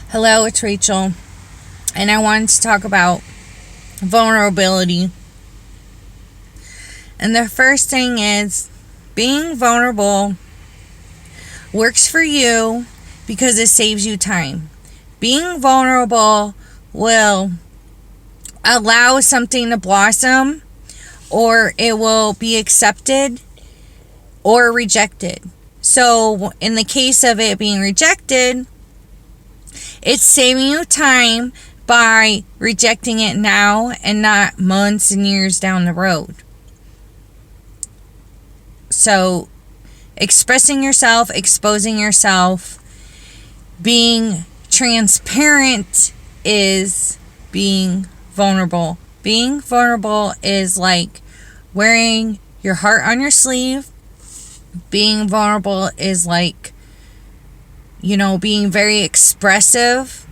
Hello, it's Rachel, and I wanted to talk about vulnerability. And the first thing is being vulnerable works for you because it saves you time. Being vulnerable will allow something to blossom, or it will be accepted or rejected. So, in the case of it being rejected, it's saving you time by rejecting it now and not months and years down the road. So, expressing yourself, exposing yourself, being transparent is being vulnerable. Being vulnerable is like wearing your heart on your sleeve. Being vulnerable is like, being very expressive,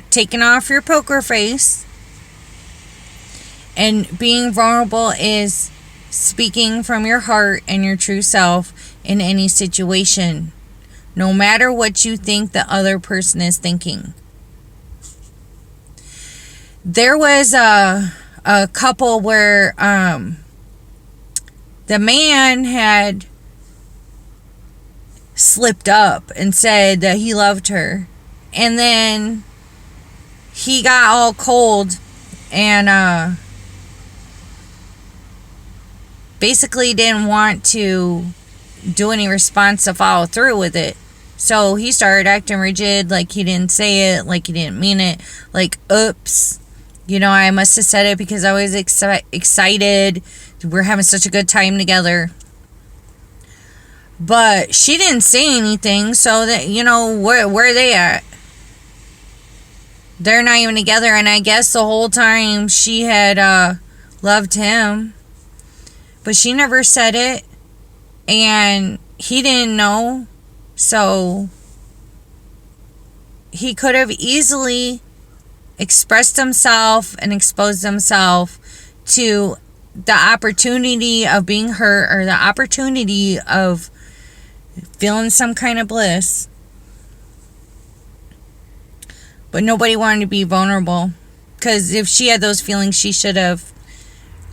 taking off your poker face. And being vulnerable is speaking from your heart and your true self in any situation, no matter what you think the other person is thinking. There was a couple where the man had slipped up and said that he loved her, and then he got all cold and basically didn't want to do any response to follow through with it. So he started acting rigid, like he didn't say it, like he didn't mean it, like, oops, I must have said it because I was excited, we're having such a good time together. But she didn't say anything, so that, where are they at? They're not even together, and I guess the whole time she had loved him. But she never said it, and he didn't know, so he could have easily expressed himself and exposed himself to the opportunity of being hurt or the opportunity of feeling some kind of bliss. But nobody wanted to be vulnerable, because if she had those feelings, she should have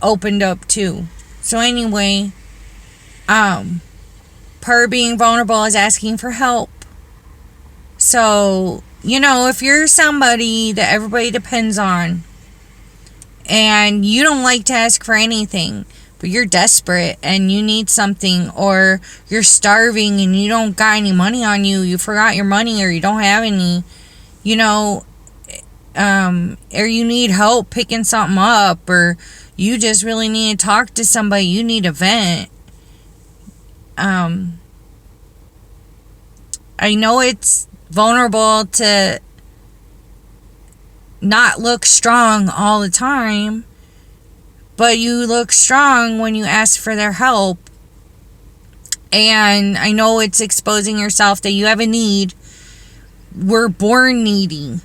opened up too. So anyway, her being vulnerable is asking for help. So, if you're somebody that everybody depends on and you don't like to ask for anything, but you're desperate and you need something, or you're starving and you don't got any money on you, you forgot your money, or you don't have any, or you need help picking something up, or you just really need to talk to somebody, you need a vent. I know it's vulnerable to not look strong all the time, but you look strong when you ask for their help. And I know it's exposing yourself that you have a need. We're born needy.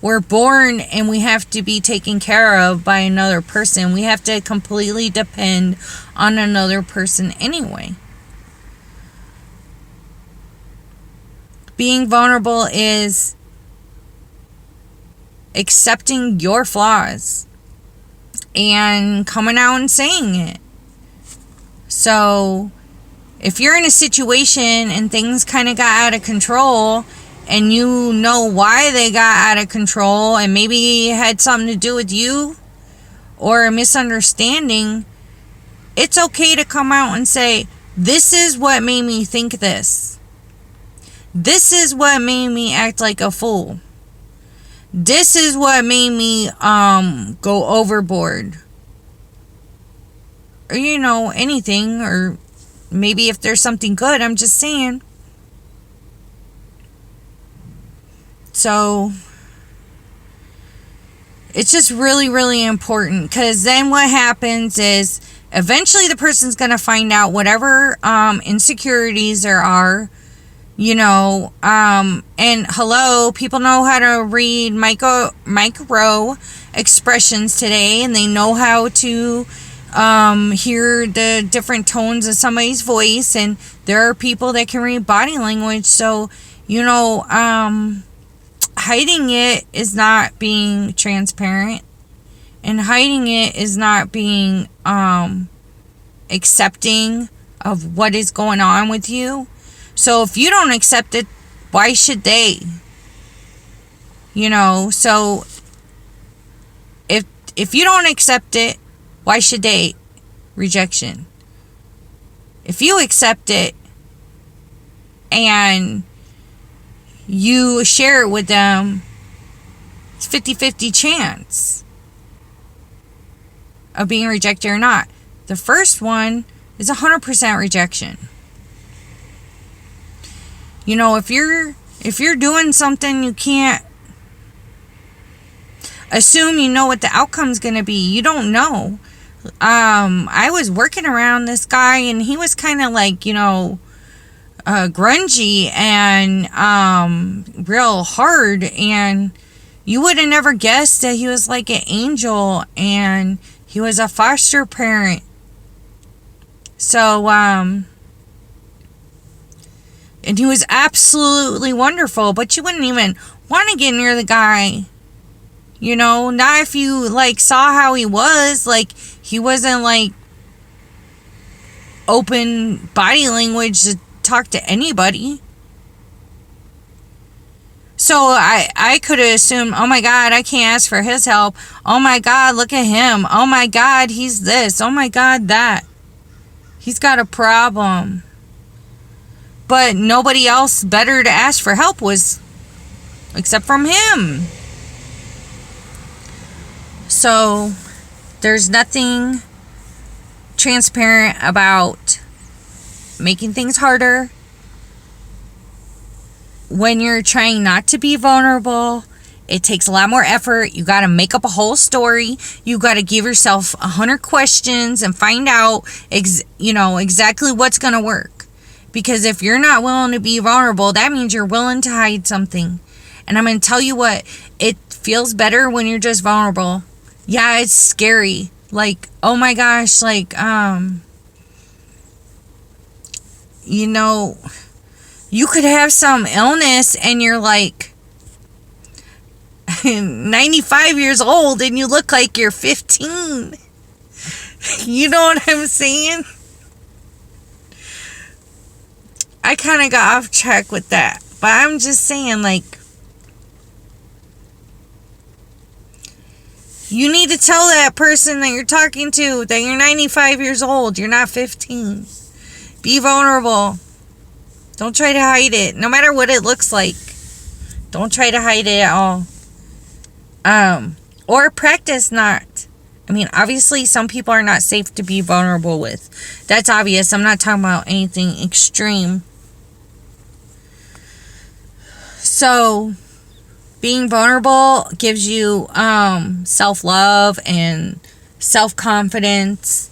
We're born and we have to be taken care of by another person. We have to completely depend on another person anyway. Being vulnerable is accepting your flaws and coming out and saying it. So, if you're in a situation and things kind of got out of control, and you know why they got out of control, and maybe it had something to do with you or a misunderstanding, it's okay to come out and say, this is what made me think this. This is what made me act like a fool. This is what made me go overboard. Or, anything. Or maybe if there's something good, I'm just saying. So, it's just really, really important. Because then what happens is, eventually the person's going to find out whatever insecurities there are. And hello, people know how to read micro expressions today, and they know how to hear the different tones of somebody's voice, and there are people that can read body language. So, hiding it is not being transparent, and hiding it is not being accepting of what is going on with you. So if you don't accept it, why should they? So if you don't accept it, why should they? Rejection. If you accept it and you share it with them, it's 50-50 chance of being rejected or not. The first one is 100% rejection. If you're doing something, you can't assume you know what the outcome's going to be. You don't know. I was working around this guy, and he was kind of like, grungy and real hard, and you would have never guessed that he was like an angel, and he was a foster parent. So and he was absolutely wonderful, but you wouldn't even want to get near the guy. Not if you saw how he was. He wasn't open body language to talk to anybody. So I could have assumed, oh my God, I can't ask for his help. Oh my God, look at him. Oh my God, he's this. Oh my God, that. He's got a problem. But nobody else better to ask for help was except from him. So there's nothing transparent about making things harder. When you're trying not to be vulnerable, it takes a lot more effort. You got to make up a whole story. You got to give yourself 100 questions and find out exactly what's going to work. Because if you're not willing to be vulnerable, that means you're willing to hide something. And I'm going to tell you what, it feels better when you're just vulnerable. Yeah, it's scary. Oh my gosh, you could have some illness and you're 95 years old and you look like you're 15. You know what I'm saying? I kind of got off track with that. But I'm just saying, you need to tell that person that you're talking to that you're 95 years old. You're not 15. Be vulnerable. Don't try to hide it. No matter what it looks like. Don't try to hide it at all. Or practice not. Obviously, some people are not safe to be vulnerable with. That's obvious. I'm not talking about anything extreme. So, being vulnerable gives you self-love and self-confidence.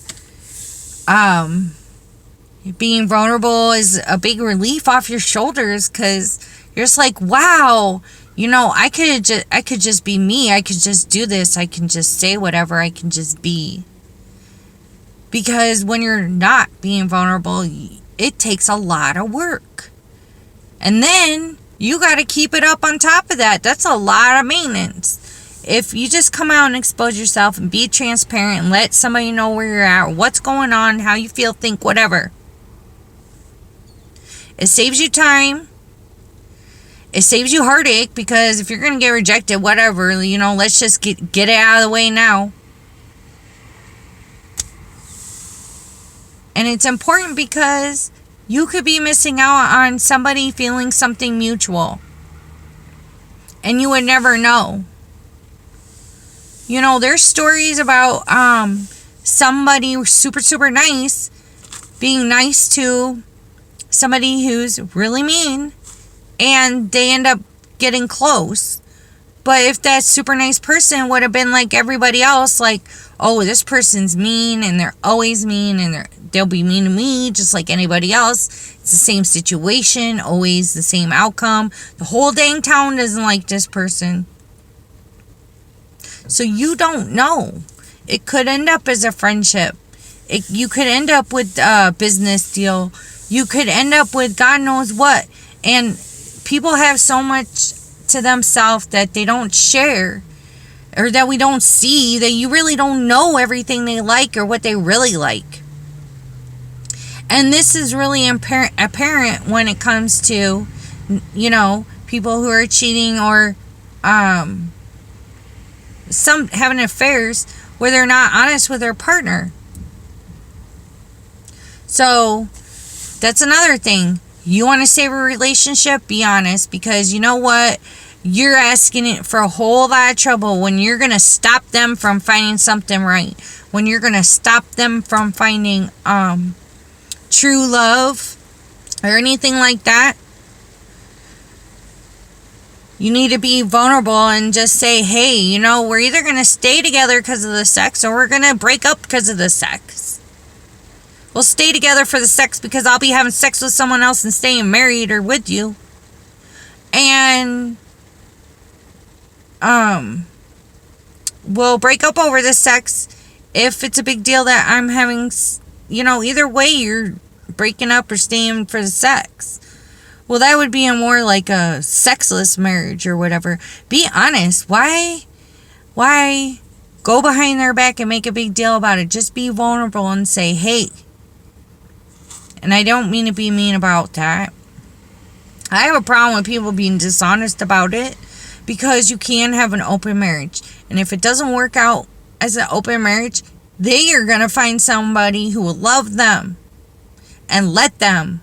Being vulnerable is a big relief off your shoulders because you're just wow, I could just be me. I could just do this. I can just say whatever. I can just be. Because when you're not being vulnerable, it takes a lot of work. And then you got to keep it up on top of that. That's a lot of maintenance. If you just come out and expose yourself and be transparent and let somebody know where you're at, what's going on, how you feel, think, whatever. It saves you time. It saves you heartache because if you're going to get rejected, whatever, let's just get it out of the way now. And it's important because you could be missing out on somebody feeling something mutual. And you would never know. There's stories about somebody super, super nice being nice to somebody who's really mean. And they end up getting close. But if that super nice person would have been like everybody else, oh, this person's mean and they're always mean and they'll be mean to me just like anybody else. It's the same situation, always the same outcome. The whole dang town doesn't like this person. So you don't know. It could end up as a friendship. You could end up with a business deal. You could end up with God knows what. And people have so much to themselves that they don't share, or that we don't see, that you really don't know everything they like or what they really like. And this is really apparent when it comes to, people who are cheating, or some having affairs where they're not honest with their partner. So that's another thing. You want to save a relationship? Be honest, because you know what? You're asking it for a whole lot of trouble when you're going to stop them from finding something right. When you're going to stop them from finding true love or anything like that. You need to be vulnerable and just say, hey, we're either going to stay together because of the sex, or we're going to break up because of the sex. We'll stay together for the sex because I'll be having sex with someone else and staying married or with you. And we'll break up over the sex if it's a big deal that I'm having, either way you're breaking up or staying for the sex. Well, that would be a more like a sexless marriage or whatever. Be honest. Why go behind their back and make a big deal about it? Just be vulnerable and say, hey. And I don't mean to be mean about that. I have a problem with people being dishonest about it, because you can have an open marriage. And if it doesn't work out as an open marriage, they are going to find somebody who will love them and let them